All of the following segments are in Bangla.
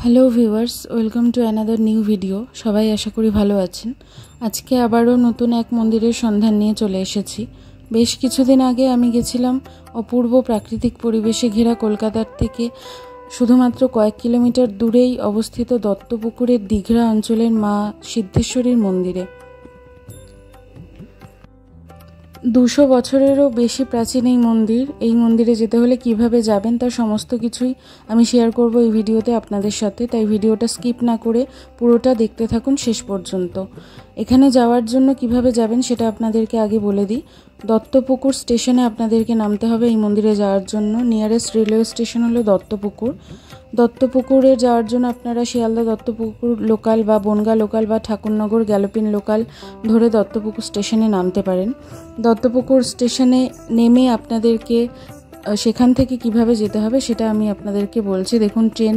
Hello viewers, welcome to another new video. সবাই আশা করি ভালো আছেন। আজকে আবারও নতুন এক মন্দিরের সন্ধান নিয়ে চলে এসেছি। বেশ কিছুদিন আগে আমি গেছিলাম অপূর্ব প্রাকৃতিক পরিবেশে ঘেরা কলকাতার থেকে শুধুমাত্র কয়েক কিলোমিটার দূরেই অবস্থিত দত্তপুকুরের দিঘরা অঞ্চলের মা সিদ্ধেশ্বরীর মন্দিরে। 200 বছরেরও বেশি প্রাচীন এই মন্দিরে যেতে হলে কিভাবে যাবেন তার সমস্ত কিছুই আমি শেয়ার করব এই ভিডিওতে আপনাদের সাথে। তাই ভিডিওটা স্কিপ না করে পুরোটা দেখতে থাকুন শেষ পর্যন্ত। এখানে যাওয়ার জন্য কিভাবে যাবেন সেটা আপনাদেরকে আগে বলে দিই। দত্তপুকুর স্টেশনে আপনাদেরকে নামতে হবে এই মন্দিরে যাওয়ার জন্য। নিয়ারেস্ট রেলওয়ে স্টেশন হলো দত্তপুকুর। দত্তপুকুরে যাওয়ার জন্য আপনারা শিয়ালদা দত্তপুকুর লোকাল বা বনগাঁ লোকাল বা ঠাকুরনগর গ্যালোপিন লোকাল ধরে দত্তপুকুর স্টেশনে নামতে পারেন। দত্তপুকুর স্টেশনে নেমে আপনাদেরকে সেখান থেকে কিভাবে যেতে হবে সেটা আমি আপনাদেরকে বলছি। দেখুন, ট্রেন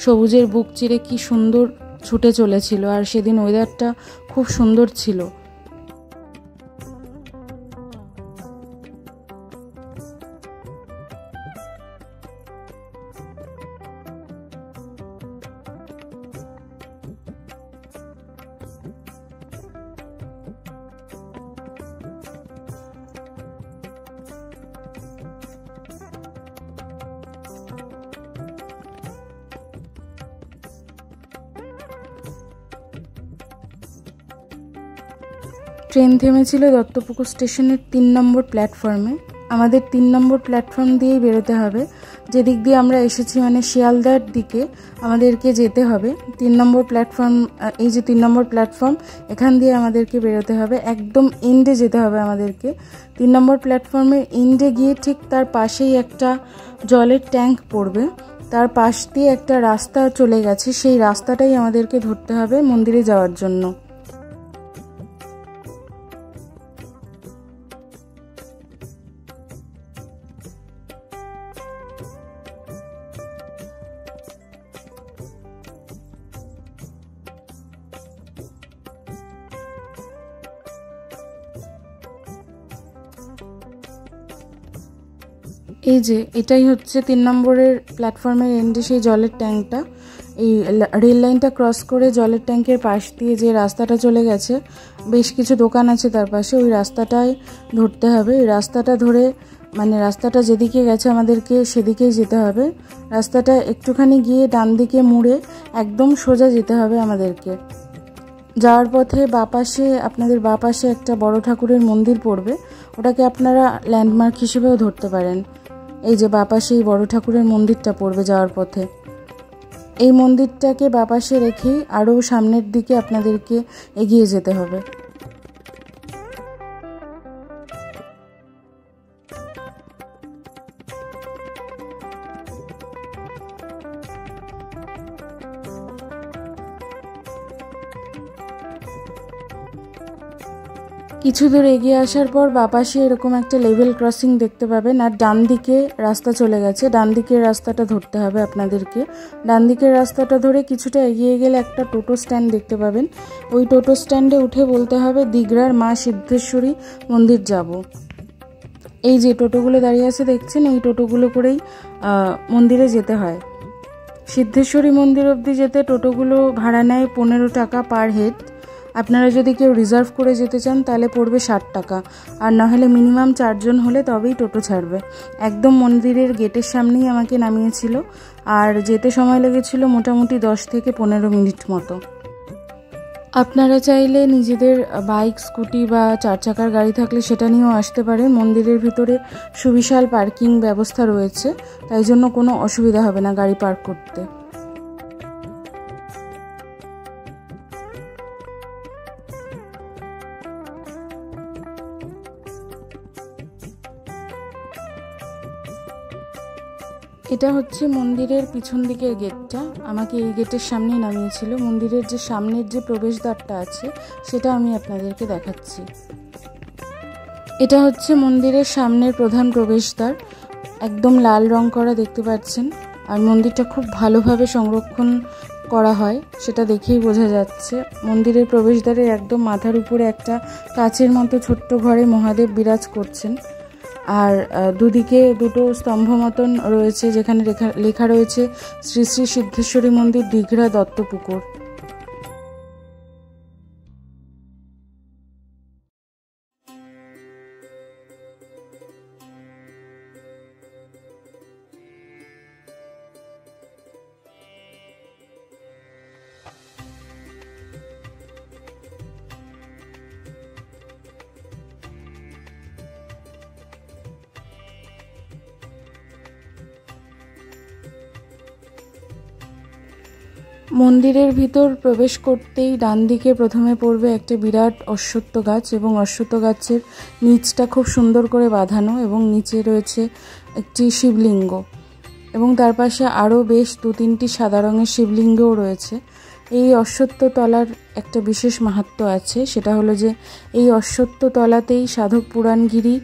সবুজের বুক চিরে কি সুন্দর ছুটে চলেছিল, আর সেদিন ওয়েদারটা খুব সুন্দর ছিল। ট্রেন থেমেছিল দত্তপুকুর স্টেশনের 3 নম্বর প্ল্যাটফর্মে। আমাদের 3 নম্বর প্ল্যাটফর্ম দিয়েই বেরোতে হবে। যেদিক দিয়ে আমরা এসেছি মানে শিয়ালদার দিকে আমাদেরকে যেতে হবে। 3 নম্বর প্ল্যাটফর্ম, এই যে 3 নম্বর প্ল্যাটফর্ম, এখান দিয়ে আমাদেরকে বেরোতে হবে। একদম এন্ডে যেতে হবে আমাদেরকে। 3 নম্বর প্ল্যাটফর্মের এন্ডে গিয়ে ঠিক তার পাশেই একটা জলের ট্যাঙ্ক পড়বে। তার পাশ দিয়ে একটা রাস্তা চলে গেছে, সেই রাস্তাটাই আমাদেরকে ধরতে হবে মন্দিরে যাওয়ার জন্য। এই যে এটাই হচ্ছে 3 নম্বরের প্ল্যাটফর্মের এন্ডে সেই জলের ট্যাঙ্কটা। এই রেল লাইনটা ক্রস করে জলের ট্যাঙ্কের পাশ দিয়ে যে রাস্তাটা চলে গেছে, বেশ কিছু দোকান আছে তার পাশে, ওই রাস্তাটাই ধরতে হবে। এই রাস্তাটা ধরে মানে রাস্তাটা যেদিকে গেছে আমাদেরকে সেদিকেই যেতে হবে। রাস্তাটা একটুখানি গিয়ে ডান দিকে মুড়ে একদম সোজা যেতে হবে আমাদেরকে। যাওয়ার পথে আপনাদের বাপাশে একটা বড় ঠাকুরের মন্দির পড়বে, ওটাকে আপনারা ল্যান্ডমার্ক হিসেবেও ধরতে পারেন। এই যে বাপাশে এই বড় ঠাকুরের মন্দিরটা পড়বে যাওয়ার পথে। এই মন্দিরটাকে বাপাশে রেখেই আরও সামনের দিকে আপনাদেরকে এগিয়ে যেতে হবে। কিছু দূর এগিয়ে আসার পর বাপাশে এরকম একটা লেভেল ক্রসিং দেখতে পাবেন, আর ডান দিকে রাস্তা চলে গেছে। ডান দিকের রাস্তাটা ধরতে হবে আপনাদেরকে। ডান দিকের রাস্তাটা ধরে কিছুটা এগিয়ে গেলে একটা টোটো স্ট্যান্ড দেখতে পাবেন। ওই টোটো স্ট্যান্ডে উঠে বলতে হবে দিঘরার মা সিদ্ধেশ্বরী মন্দির যাব। এই যে টোটোগুলো দাঁড়িয়ে আছে দেখছেন, এই টোটোগুলো করেই মন্দিরে যেতে হয়। সিদ্ধেশ্বরী মন্দির অবধি যেতে টোটোগুলো ভাড়া নেয় 15 টাকা পার হেড। আপনারা যদি কেউ রিজার্ভ করে যেতে চান তাহলে পড়বে 60 টাকা, আর না হলে মিনিমাম 4 জন হলে তবেই টোটো ছাড়বে। একদম মন্দিরের গেটের সামনেই আমাকে নামিয়েছিল, আর যেতে সময় লেগেছিল মোটামুটি 10 থেকে 15 মিনিট মতো। আপনারা চাইলে নিজেদের বাইক, স্কুটি বা 4 চাকার গাড়ি থাকলে সেটা নিয়েও আসতে পারেন। মন্দিরের ভিতরে সুবিশাল পার্কিং ব্যবস্থা রয়েছে, তাই জন্য কোনো অসুবিধা হবে না গাড়ি পার্ক করতে। এটা হচ্ছে মন্দিরের পিছন দিকের গেটটা। আমাকে এই গেটের সামনেই নামিয়েছিল। মন্দিরের যে সামনের যে প্রবেশদ্বারটা আছে সেটা আমি আপনাদেরকে দেখাচ্ছি। এটা হচ্ছে মন্দিরের সামনের প্রধান প্রবেশদ্বার, একদম লাল রং করা দেখতে পাচ্ছেন। আর মন্দিরটা খুব ভালোভাবে সংরক্ষণ করা হয় সেটা দেখেই বোঝা যাচ্ছে। মন্দিরের প্রবেশদ্বারের একদম মাথার উপরে একটা কাচের মতো ছোট্ট ঘরে মহাদেব বিরাজ করছেন। আর দুদিকে দুটো স্তম্ভ মতন রয়েছে, যেখানে লেখা রয়েছে শ্রী শ্রী সিদ্ধেশ্বরী মন্দির, দীঘরা, দত্তপুকুর। মন্দিরের ভিতর প্রবেশ করতেই ডান দিকে প্রথমে পড়বে একটা বিরাট অশ্বত্থ গাছ, এবং অশ্বত্থ গাছের নিচটা খুব সুন্দর করে বাঁধানো, এবং নিচে রয়েছে একটি শিবলিঙ্গ, এবং তার পাশে আরও বেশ 2-3টি সাদা রঙের শিবলিঙ্গও রয়েছে। এই অশ্বত্থ তলার একটা বিশেষ মাহাত্ম্য আছে, সেটা হলো যে এই অশ্বত্থ তলাতেই সাধক পুরাণগিরি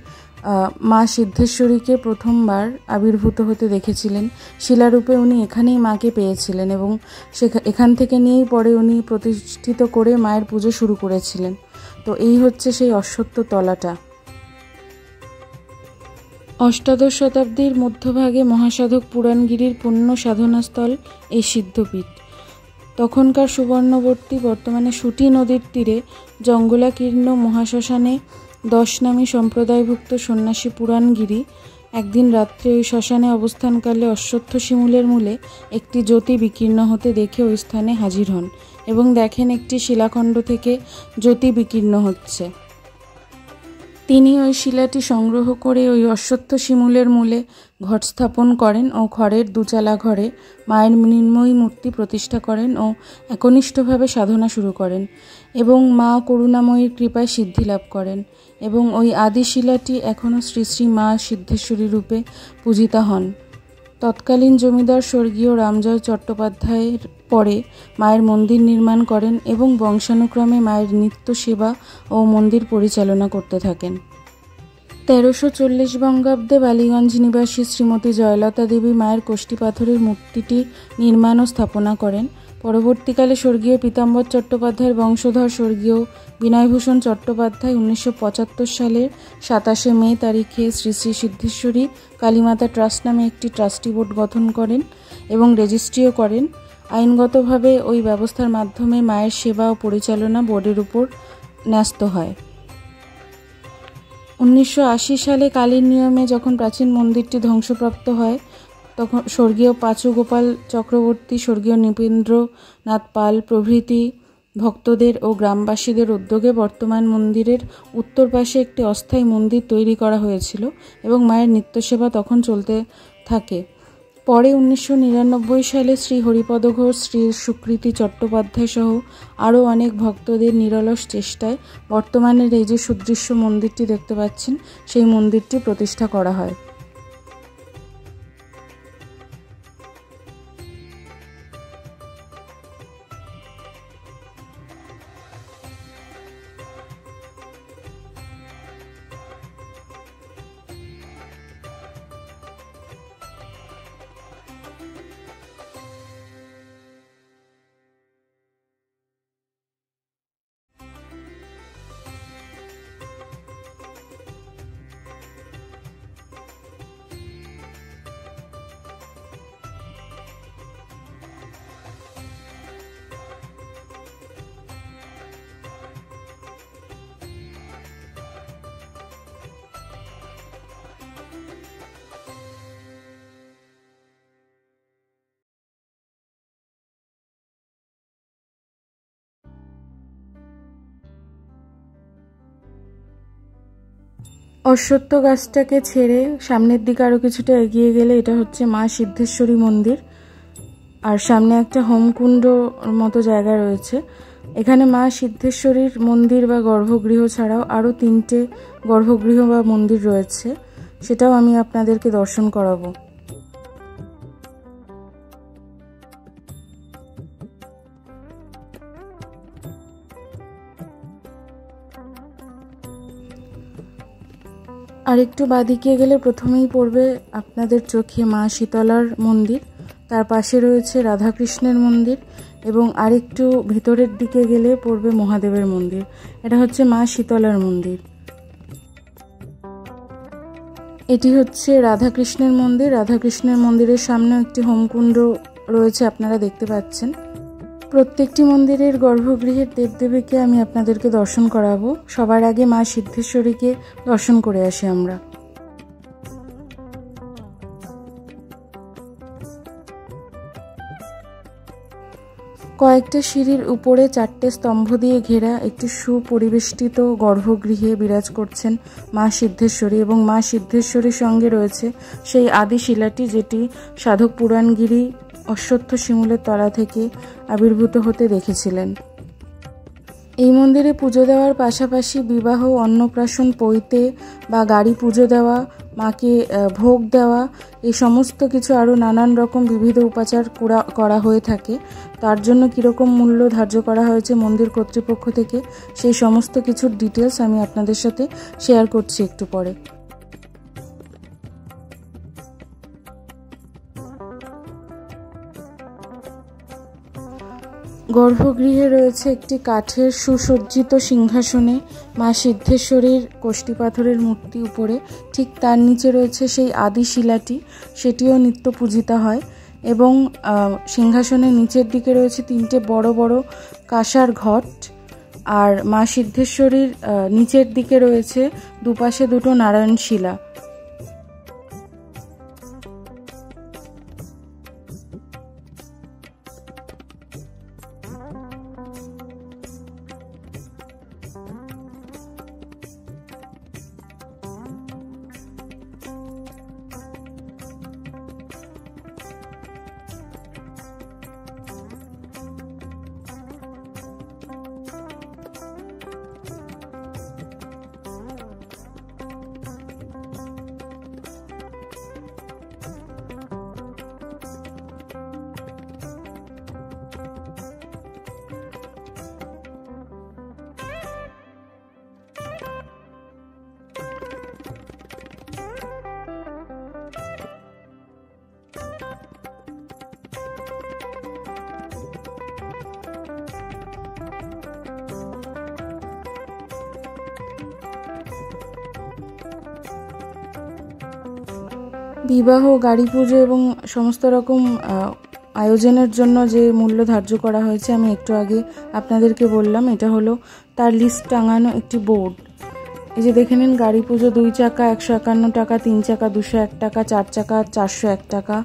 মা সিদ্ধেশ্বরীকে প্রথমবার আবির্ভূত হতে দেখেছিলেন। শিলারূপে উনি এখানেই মাকে পেয়েছিলেন, এবং এখান থেকে নিয়েই পরে উনি প্রতিষ্ঠিত করে মায়ের পুজো শুরু করেছিলেন। তো এই হচ্ছে সেই অশ্বত্থ তলাটা। অষ্টাদশ শতাব্দীর মধ্যভাগে মহাসাধক পুরাণগিরির পুণ্য সাধনাস্থল এই সিদ্ধপীঠ। তখনকার সুবর্ণবর্তী বর্তমানে সুটি নদীর তীরে জঙ্গলাকীর্ণ মহাশ্মশানে 10 নামী সম্প্রদায়ভুক্ত সন্ন্যাসী পুরাণগিরি একদিন রাত্রে ওই শ্মশানে অবস্থানকালে অশ্বত্থ শিমুলের মূলে একটি জ্যোতি বিকীর্ণ হতে দেখে ওই স্থানে হাজির হন, এবং দেখেন একটি শিলাখণ্ড থেকে জ্যোতি বিকীর্ণ হচ্ছে। তিনি ওই শিলাটি সংগ্রহ করে ওই অশ্বত্থ শিমুলের মূলে ঘট স্থাপন করেন ও খড়ের 2 চালা ঘরে মায়ের মৃন্ময়ী মূর্তি প্রতিষ্ঠা করেন ও একনিষ্ঠভাবে সাধনা শুরু করেন, এবং মা করুণাময়ীর কৃপায় সিদ্ধি লাভ করেন, এবং ওই আদি শিলাটি এখনও শ্রী শ্রী মা সিদ্ধেশ্বরী রূপে পূজিতা হন। তৎকালীন জমিদার স্বর্গীয় রামজয় চট্টোপাধ্যায়ের পরে মায়ের মন্দির নির্মাণ করেন, এবং বংশানুক্রমে মায়ের নিত্য সেবা ও মন্দির পরিচালনা করতে থাকেন। 1340 বঙ্গাব্দে বালিগঞ্জ নিবাসী শ্রীমতী জয়লতা দেবী মায়ের কোষ্ঠী পাথরের মূর্তিটি নির্মাণ ও স্থাপনা করেন। পরবর্তীকালে স্বর্গীয় পীতাম্বর চট্টোপাধ্যায়ের বংশধর স্বর্গীয় বিনয়ভূষণ চট্টোপাধ্যায় 1975 সালের 27শে মে তারিখে শ্রী শ্রী সিদ্ধেশ্বরী কালীমাতা ট্রাস্ট নামে একটি ট্রাস্টি বোর্ড গঠন করেন এবং রেজিস্ট্রিও করেন। আইনগতভাবে ওই ব্যবস্থার মাধ্যমে মায়ের সেবা ও পরিচালনা বোর্ডের উপর ন্যস্ত হয়। 1980 সালে কালীর নিয়মে যখন প্রাচীন মন্দিরটি ধ্বংসপ্রাপ্ত হয়, তখন স্বর্গীয় পাঁচু গোপাল চক্রবর্তী, স্বর্গীয় নৃপেন্দ্রনাথ পাল প্রভৃতি ভক্তদের ও গ্রামবাসীদের উদ্যোগে বর্তমান মন্দিরের উত্তর পাশে একটি অস্থায়ী মন্দির তৈরি করা হয়েছিল, এবং মায়ের নিত্যসেবা তখন চলতে থাকে। পরে 1999 সালে শ্রী হরিপদ ঘোষ, শ্রী সুকৃতি চট্টোপাধ্যায় সহ আরও অনেক ভক্তদের নিরলস চেষ্টায় বর্তমানের এই যে সুদৃশ্য মন্দিরটি দেখতে পাচ্ছেন, সেই মন্দিরটি প্রতিষ্ঠা করা হয়। অশ্বত্থ গাছটাকে ছেড়ে সামনের দিকে আরও কিছুটা এগিয়ে গেলে এটা হচ্ছে মা সিদ্ধেশ্বরী মন্দির, আর সামনে একটা হোমকুণ্ড মতো জায়গা রয়েছে। এখানে মা সিদ্ধেশ্বরীর মন্দির বা গর্ভগৃহ ছাড়াও আরও 3টে গর্ভগৃহ বা মন্দির রয়েছে, সেটাও আমি আপনাদেরকে দর্শন করাবো। আর একটু বাদিকে গেলে প্রথমেই পড়বে আপনাদের চোখে মা শীতলার মন্দির, তার পাশে রয়েছে রাধাকৃষ্ণের মন্দির, এবং আরেকটু ভিতরের দিকে গেলে পড়বে মহাদেবের মন্দির। এটা হচ্ছে মা শীতলার মন্দির। এটি হচ্ছে রাধাকৃষ্ণের মন্দির। রাধাকৃষ্ণের মন্দিরের সামনেও একটি হোমকুণ্ড রয়েছে, আপনারা দেখতে পাচ্ছেন। প্রত্যেকটি মন্দিরের গর্ভগৃহের দেবদেবীকে আমি আপনাদেরকে দর্শন করাবো। সবার আগে মা সিদ্ধেশ্বরীকে দর্শন করে আসি আমরা। কয়েকটা সিঁড়ির উপরে 4টে স্তম্ভ দিয়ে ঘেরা একটি সুপরিবেষ্টিত গর্ভগৃহে বিরাজ করছেন মা সিদ্ধেশ্বরী, এবং মা সিদ্ধেশ্বরীর সঙ্গে রয়েছে সেই আদি শিলাটি যেটি সাধক পুরাণগিরি অশ্বত্থ শিমুলের তলা থেকে আবির্ভূত হতে দেখেছিলেন। এই মন্দিরে পুজো দেওয়ার পাশাপাশি বিবাহ, অন্নপ্রাশন, পৈতে বা গাড়ি পুজো দেওয়া, মাকে ভোগ দেওয়া, এই সমস্ত কিছু আরও নানান রকম বিবিধ উপাচার করা হয়ে থাকে। তার জন্য কীরকম মূল্য ধার্য করা হয়েছে মন্দির কর্তৃপক্ষ থেকে, সেই সমস্ত কিছুর ডিটেলস আমি আপনাদের সাথে শেয়ার করছি একটু পরে। গর্ভগৃহে রয়েছে একটি কাঠের সুসজ্জিত সিংহাসনে মা সিদ্ধেশ্বরীর কোষ্ঠী পাথরের মূর্তি উপরে, ঠিক তার নিচে রয়েছে সেই আদি শিলাটি, সেটিও নিত্য পূজিতা হয়। এবং সিংহাসনের নিচের দিকে রয়েছে 3টে বড় বড় কাঁসার ঘট, আর মা সিদ্ধেশ্বরীর নিচের দিকে রয়েছে দুপাশে 2টো নারায়ণ শিলা। বিবাহ, গাড়ি পুজো এবং সমস্ত রকম আয়োজনের জন্য যে মূল্য ধার্য করা হয়েছে আমি একটু আগে আপনাদেরকে বললাম। এটা হলো তার লিস্ট টাঙানো একটি বোর্ড। এই যে দেখে নিন, গাড়ি পুজো 2 চাকা 151 টাকা, 3 চাকা 201 টাকা, 4 চাকা 401 টাকা,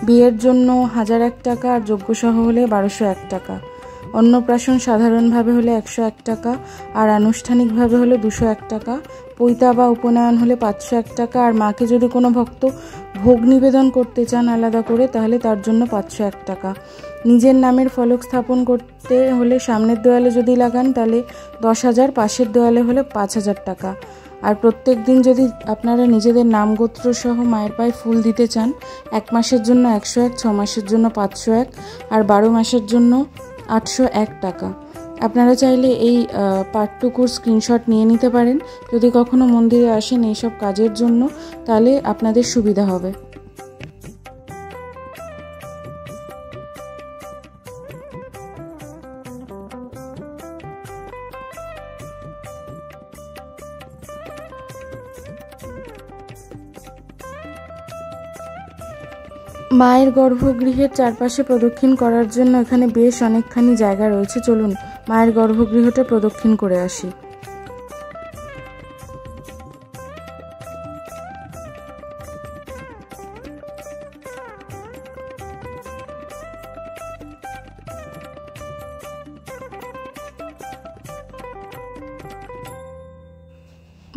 বিয়ের জন্য 1001 টাকা, আর যোগ্যসহ হলে 1201 টাকা, অন্নপ্রাশন সাধারণভাবে হলে 101 টাকা, আর আনুষ্ঠানিকভাবে হলে 201 টাকা, পৈতা বা উপনয়ন হলে 501 টাকা, আর মাকে যদি কোনো ভক্ত ভোগ নিবেদন করতে চান আলাদা করে তাহলে তার জন্য 501 টাকা। নিজের নামের ফলক স্থাপন করতে হলে সামনের দেওয়ালে যদি লাগান তাহলে 10,000, পাশের দেওয়ালে হলে 5,000 টাকা। আর প্রত্যেক দিন যদি আপনারা নিজেদের নাম গোত্র সহ মায়ের পায়ে ফুল দিতে চান, 1 মাসের জন্য 101, 6 মাসের জন্য 501, আর 12 মাসের জন্য 801 টাকা। আপনারা চাইলে এই পার্টটুকুর স্ক্রিনশট নিয়ে নিতে পারেন যদি কখনো মন্দিরে আসেন এইসব কাজের জন্য, তাহলে আপনাদের সুবিধা হবে। মায়ের গর্ভগৃহের চারপাশে প্রদক্ষিণ করার জন্য এখানে বেশ অনেকখানি জায়গা রয়েছে। চলুন মায়ের গর্ভগৃহটা প্রদক্ষিণ করে আসি।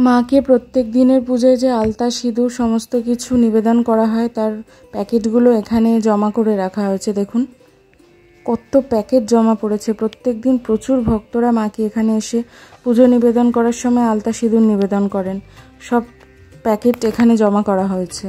মাকে প্রত্যেক দিনের পুজোয় যে আলতা, সিঁদুর সমস্ত কিছু নিবেদন করা হয় তার প্যাকেটগুলো এখানে জমা করে রাখা হয়েছে। দেখুন কত প্যাকেট জমা পড়েছে। প্রত্যেক দিন প্রচুর ভক্তরা মাকে এখানে এসে পুজো নিবেদন করার সময় আলতা, সিঁদুর নিবেদন করেন। সব প্যাকেট এখানে জমা করা হয়েছে।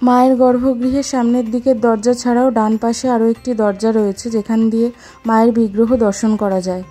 মায়ের গর্ভগৃহের সামনের দিকের দরজা ছাড়াও ডান পাশে আরও একটি দরজা রয়েছে যেখান দিয়ে মায়ের বিগ্রহ দর্শন করা যায়।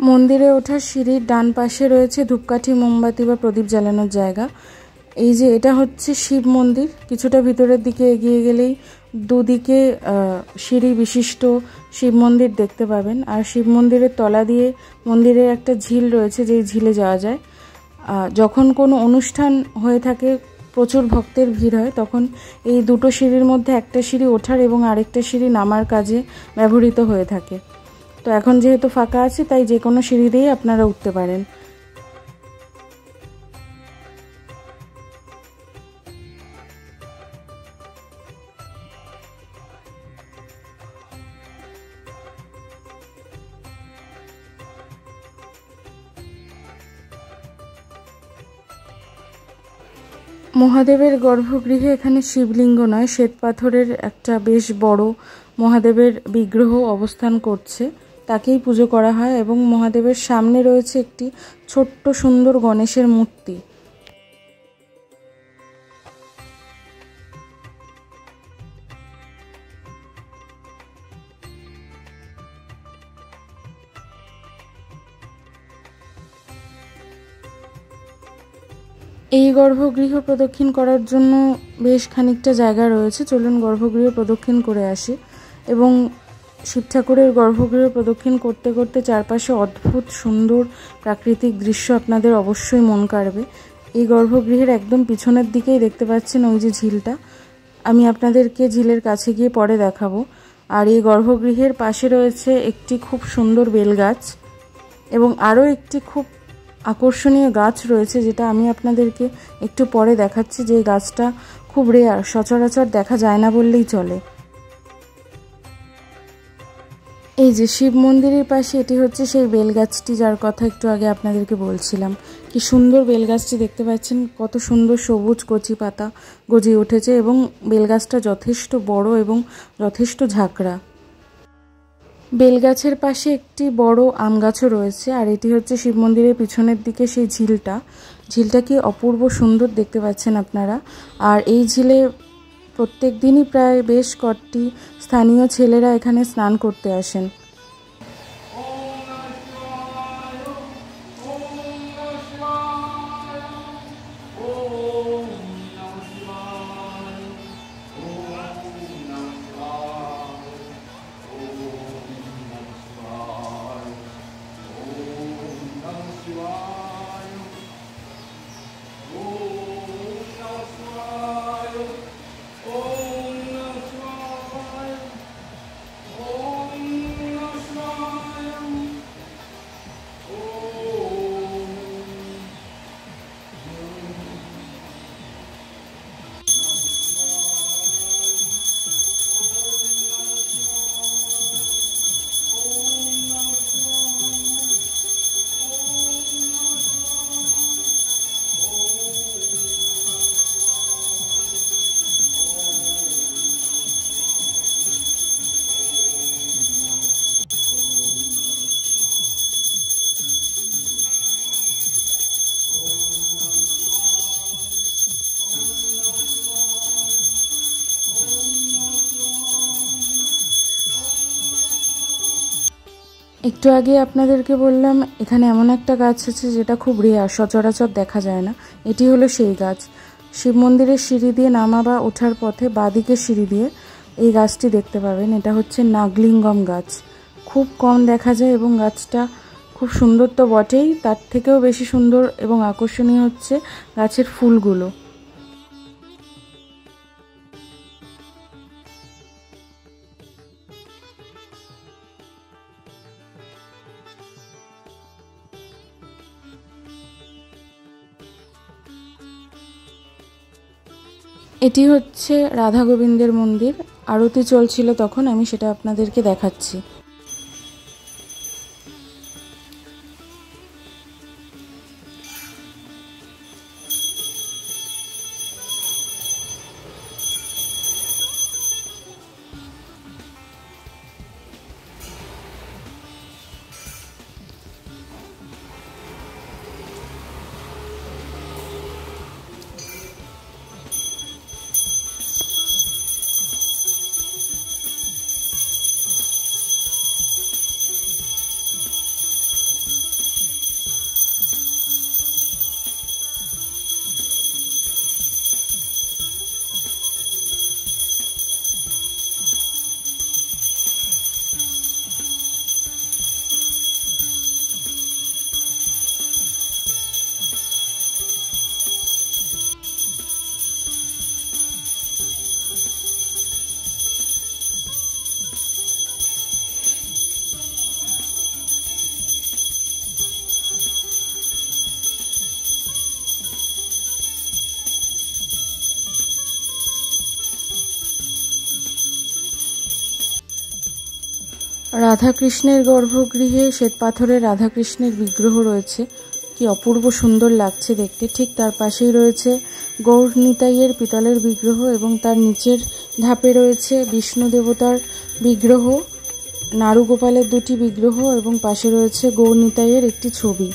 মন্দিরে ওঠার সিঁড়ির ডান পাশে রয়েছে ধূপকাঠি, মোমবাতি বা প্রদীপ জ্বালানোর জায়গা। এই যে এটা হচ্ছে শিব মন্দির। কিছুটা ভিতরের দিকে এগিয়ে গেলেই দুদিকে সিঁড়ি বিশিষ্ট শিব মন্দির দেখতে পাবেন। আর শিব মন্দিরের তলা দিয়ে মন্দিরের একটা ঝিল রয়েছে, যেই ঝিলে যাওয়া যায়। যখন কোনো অনুষ্ঠান হয়ে থাকে, প্রচুর ভক্তের ভিড় হয়, তখন এই দুটো সিঁড়ির মধ্যে একটা সিঁড়ি ওঠার এবং আরেকটা সিঁড়ি নামার কাজে ব্যবহৃত হয়ে থাকে। তো এখন যেহেতু ফাঁকা আছে, তাই যে কোনো সিঁড়ি দিয়েই আপনারা উঠতে পারেন। মহাদেবের গর্ভগৃহে এখানে শিবলিঙ্গ নয়, শ্বেতপাথরের একটা বেশ বড় মহাদেবের বিগ্রহ অবস্থান করছে, তাকেই পুজো করা হয়। এবং মহাদেবের সামনে রয়েছে একটি ছোট্ট সুন্দর গণেশের মূর্তি। এই গর্ভগৃহ প্রদক্ষিণ করার জন্য বেশ খানিকটা জায়গা রয়েছে। চলুন গর্ভগৃহ প্রদক্ষিণ করে আসি। এবং শিব ঠাকুরের গর্ভগৃহ প্রদক্ষিণ করতে করতে চারপাশে অদ্ভুত সুন্দর প্রাকৃতিক দৃশ্য আপনাদের অবশ্যই মন কাড়বে। এই গর্ভগৃহের একদম পিছনের দিকেই দেখতে পাচ্ছেন ওই যে ঝিলটা, আমি আপনাদেরকে ঝিলের কাছে গিয়ে পরে দেখাবো। আর এই গর্ভগৃহের পাশে রয়েছে একটি খুব সুন্দর বেলগাছ এবং আরও একটি খুব আকর্ষণীয় গাছ রয়েছে, যেটা আমি আপনাদেরকে একটু পরে দেখাচ্ছি। যে গাছটা খুব রেয়ার, সচরাচর দেখা যায় না বললেই চলে। এই যে শিব মন্দিরের পাশে এটি হচ্ছে সেই বেলগাছটি, যার কথা একটু আগে আপনাদেরকে বলছিলাম। কি সুন্দর বেলগাছটি দেখতে পাচ্ছেন, কত সুন্দর সবুজ কচি পাতা গজিয়ে উঠেছে এবং বেলগাছটা যথেষ্ট বড় এবং যথেষ্ট ঝাঁকড়া। বেলগাছের পাশে একটি বড় আম গাছও রয়েছে। আর এটি হচ্ছে শিব মন্দিরের পিছনের দিকে সেই ঝিলটা। ঝিলটা কি অপূর্ব সুন্দর দেখতে পাচ্ছেন আপনারা। আর এই ঝিলে প্রত্যেক দিনই প্রায় বেশ কয়েকটি স্থানীয় ছেলেরা এখানে স্নান করতে আসেন। একটু আগে আপনাদেরকে বললাম এখানে এমন একটা গাছ আছে যেটা খুব রেয়ার, সচরাচর দেখা যায় না। এটি হলো সেই গাছ। শিব মন্দিরের সিঁড়ি দিয়ে নামা বা ওঠার পথে বাঁদিকে সিঁড়ি দিয়ে এই গাছটি দেখতে পাবেন। এটা হচ্ছে নাগলিঙ্গম গাছ। খুব কম দেখা যায় এবং গাছটা খুব সুন্দর তো বটেই, তার থেকেও বেশি সুন্দর এবং আকর্ষণীয় হচ্ছে গাছের ফুলগুলো। এটি হচ্ছে রাধা গোবিন্দের মন্দির। আরতি চলছিল তখন, আমি সেটা আপনাদেরকে দেখাচ্ছি। রাধাকৃষ্ণের গর্ভগৃহে শ্বেতপাথরের রাধাকৃষ্ণের বিগ্রহ রয়েছে, কি অপূর্ব সুন্দর লাগছে দেখতে। ঠিক তার পাশেই রয়েছে গৌর নিতাইয়ের পিতলের বিগ্রহ এবং তার নিচের ধাপে রয়েছে বিষ্ণু দেবতার বিগ্রহ, নারুগোপালের দুটি বিগ্রহ এবং পাশে রয়েছে গৌর নিতাইয়ের একটি ছবি।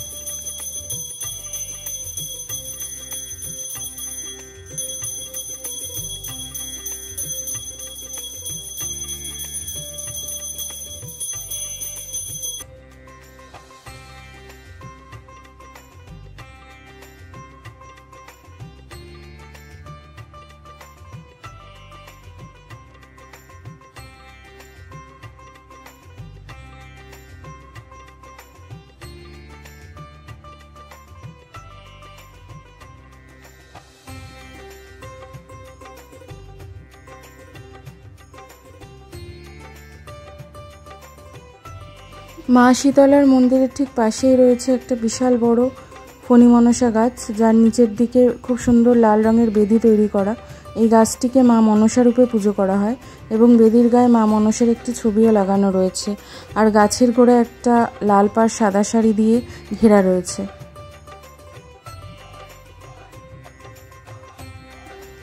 মা শীতলার মন্দিরের ঠিক পাশেই রয়েছে একটা বিশাল বড় ফণী মনসা গাছ, যার নিচের দিকে খুব সুন্দর লাল রঙের বেদি তৈরি করা। এই গাছটিকে মা মনসা রূপে পুজো করা হয় এবং বেদির গায়ে মা মনসার একটি ছবিও লাগানো রয়েছে, আর গাছের গোড়ায় একটা লাল পাড় সাদা শাড়ি দিয়ে ঘেরা রয়েছে।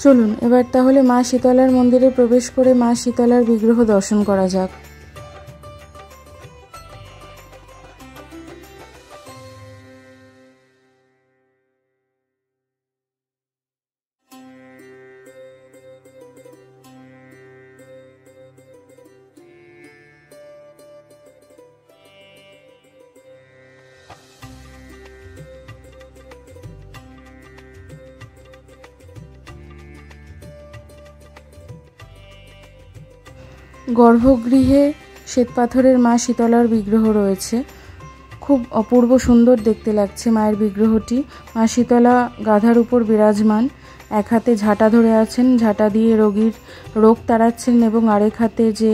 চলুন এবার তাহলে মা শীতলার মন্দিরে প্রবেশ করে মা শীতলার বিগ্রহ দর্শন করা যাক। গর্ভগৃহে শ্বেতপাথরের মা শীতলার বিগ্রহ রয়েছে, খুব অপূর্ব সুন্দর দেখতে লাগছে মায়ের বিগ্রহটি। মা শীতলা গাধার উপর বিরাজমান, এক হাতে ঝাঁটা ধরে আছেন, ঝাঁটা দিয়ে রোগীর রোগ তাড়াচ্ছেন এবং আরেক হাতে যে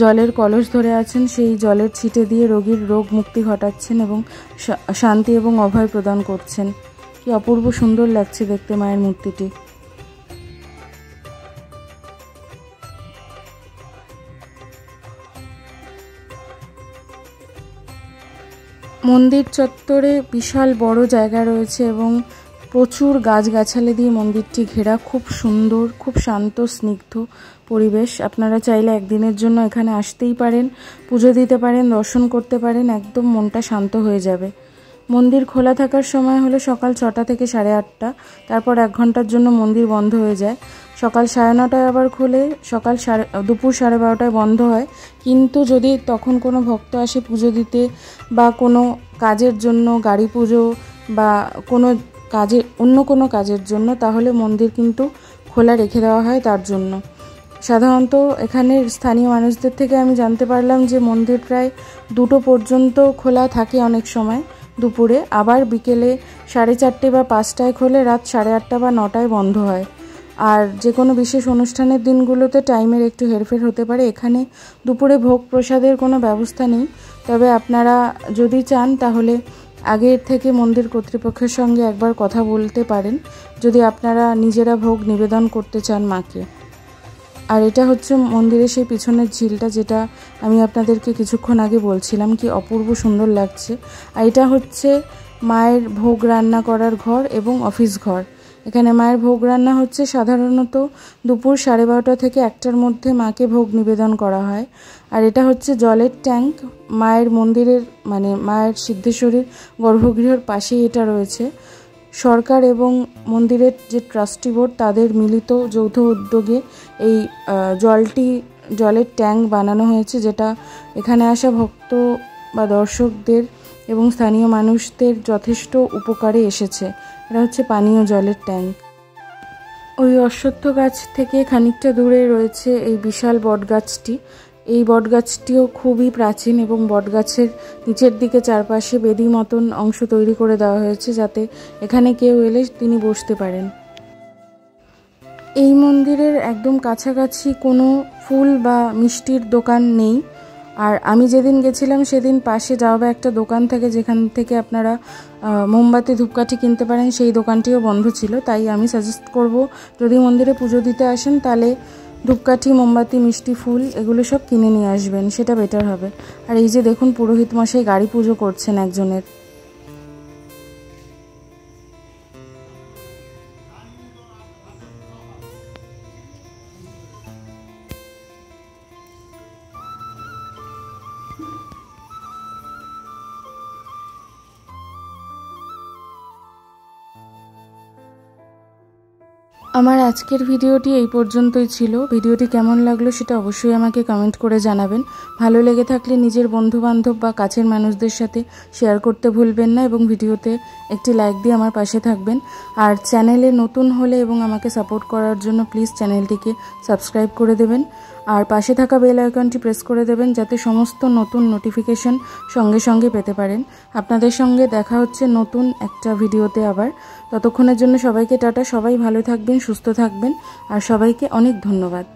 জলের কলস ধরে আছেন সেই জলের ছিটে দিয়ে রোগীর রোগ মুক্তি ঘটাচ্ছেন এবং শান্তি এবং অভয় প্রদান করছেন। কি অপূর্ব সুন্দর লাগছে দেখতে মায়ের মূর্তিটি। মন্দির চত্বরে বিশাল বড় জায়গা রয়েছে এবং প্রচুর গাছগাছালি দিয়ে মন্দিরটি ঘেরা, খুব সুন্দর, খুব শান্ত স্নিগ্ধ পরিবেশ। আপনারা চাইলে একদিনের জন্য এখানে আসতেই পারেন, পুজো দিতে পারেন, দর্শন করতে পারেন, একদম মনটা শান্ত হয়ে যাবে। মন্দির খোলা থাকার সময় হলো সকাল 6টা থেকে 8:30, তারপর 1 ঘন্টার জন্য মন্দির বন্ধ হয়ে যায়। সকাল 9:30টায় আবার খোলে, দুপুর 12:30টায় বন্ধ হয়। কিন্তু যদি তখন কোনো ভক্ত আসে পুজো দিতে বা কোনো কাজের জন্য, গাড়ি পুজো বা কোনো অন্য কোনো কাজের জন্য, তাহলে মন্দির কিন্তু খোলা রেখে দেওয়া হয় তার জন্য। সাধারণত এখানের স্থানীয় মানুষদের থেকে আমি জানতে পারলাম যে মন্দির প্রায় 2টো পর্যন্ত খোলা থাকে অনেক সময় দুপুরে, আবার বিকেলে 4:30 বা 5টায় খোলে, রাত 8:30 বা 9টায় বন্ধ হয়। আর যে কোনো বিশেষ অনুষ্ঠানের দিনগুলোতে টাইমের একটু হেরফের হতে পারে। এখানে দুপুরে ভোগ প্রসাদের কোনো ব্যবস্থা নেই, তবে আপনারা যদি চান তাহলে আগের থেকে মন্দির কর্তৃপক্ষের সঙ্গে একবার কথা বলতে পারেন যদি আপনারা নিজেরা ভোগ নিবেদন করতে চান মাকে। আর এটা হচ্ছে মন্দিরের সেই পিছনের ঝিলটা, যেটা আমি আপনাদেরকে কিছুক্ষণ আগে বলছিলাম কি অপূর্ব সুন্দর লাগছে। আর এটা হচ্ছে মায়ের ভোগ রান্না করার ঘর এবং অফিস ঘর। এখানে মায়ের ভোগ রান্না হচ্ছে সাধারণত দুপুর 12:30 থেকে 1টার মধ্যে মাকে ভোগ নিবেদন করা হয়। আর এটা হচ্ছে জলের ট্যাঙ্ক, মায়ের মন্দিরের মানে মায়ের সিদ্ধেশ্বরীর গর্ভগৃহের পাশেই এটা রয়েছে। সরকার এবং মন্দিরের যে ট্রাস্টি বোর্ড তাদের মিলিত যৌথ উদ্যোগে এই জলের ট্যাঙ্ক বানানো হয়েছে, যেটা এখানে আসা ভক্ত বা দর্শকদের এবং স্থানীয় মানুষদের যথেষ্ট উপকারে এসেছে। এটা হচ্ছে পানীয় জলের ট্যাঙ্ক। ওই অশ্বত্থ গাছ থেকে খানিকটা দূরে রয়েছে এই বিশাল বটগাছটি। এই বটগাছটিও খুবই প্রাচীন এবং বটগাছের নিচের দিকে চারপাশে বেদি মতন অংশ তৈরি করে দেওয়া হয়েছে, যাতে এখানে কেউ এলে তিনি বসতে পারেন। এই মন্দিরের একদম কাছাকাছি কোনো ফুল বা মিষ্টির দোকান নেই। আর আমি যেদিন গেছিলাম সেদিন পাশে যাওয়া একটা দোকান থেকে, যেখান থেকে আপনারা মোমবাতি ধূপকাঠি কিনতে পারেন, সেই দোকানটিও বন্ধ ছিল। তাই আমি সাজেস্ট করব যদি মন্দিরে পুজো দিতে আসেন তাহলে ধূপকাঠি, মোমবাতি, মিষ্টি, ফুল এগুলো সব কিনে নিয়ে আসবেন, সেটা বেটার হবে। আর এই যে দেখুন পুরোহিত মশাই গাড়ি পুজো করছেন একজনের। আমার আজকের ভিডিওটি এই পর্যন্তই ছিল। ভিডিওটি কেমন লাগলো সেটা অবশ্যই আমাকে কমেন্ট করে জানাবেন। ভালো লেগে থাকলে নিজের বন্ধুবান্ধব বা কাছের মানুষদের সাথে শেয়ার করতে ভুলবেন না এবং ভিডিওতে একটি লাইক দিয়ে আমার পাশে থাকবেন। আর চ্যানেলে নতুন হলে এবং আমাকে সাপোর্ট করার জন্য প্লিজ চ্যানেলটিকে সাবস্ক্রাইব করে দেবেন আর পাশে থাকা বেল আইকনটি প্রেস করে দেবেন যাতে সমস্ত নতুন নোটিফিকেশন সঙ্গে সঙ্গে পেতে পারেন। আপনাদের সঙ্গে দেখা হচ্ছে নতুন একটা ভিডিওতে আবার। ততক্ষণের জন্য সবাইকে টাটা। সবাই ভালো থাকবেন, সুস্থ থাকবেন আর সবাইকে অনেক ধন্যবাদ।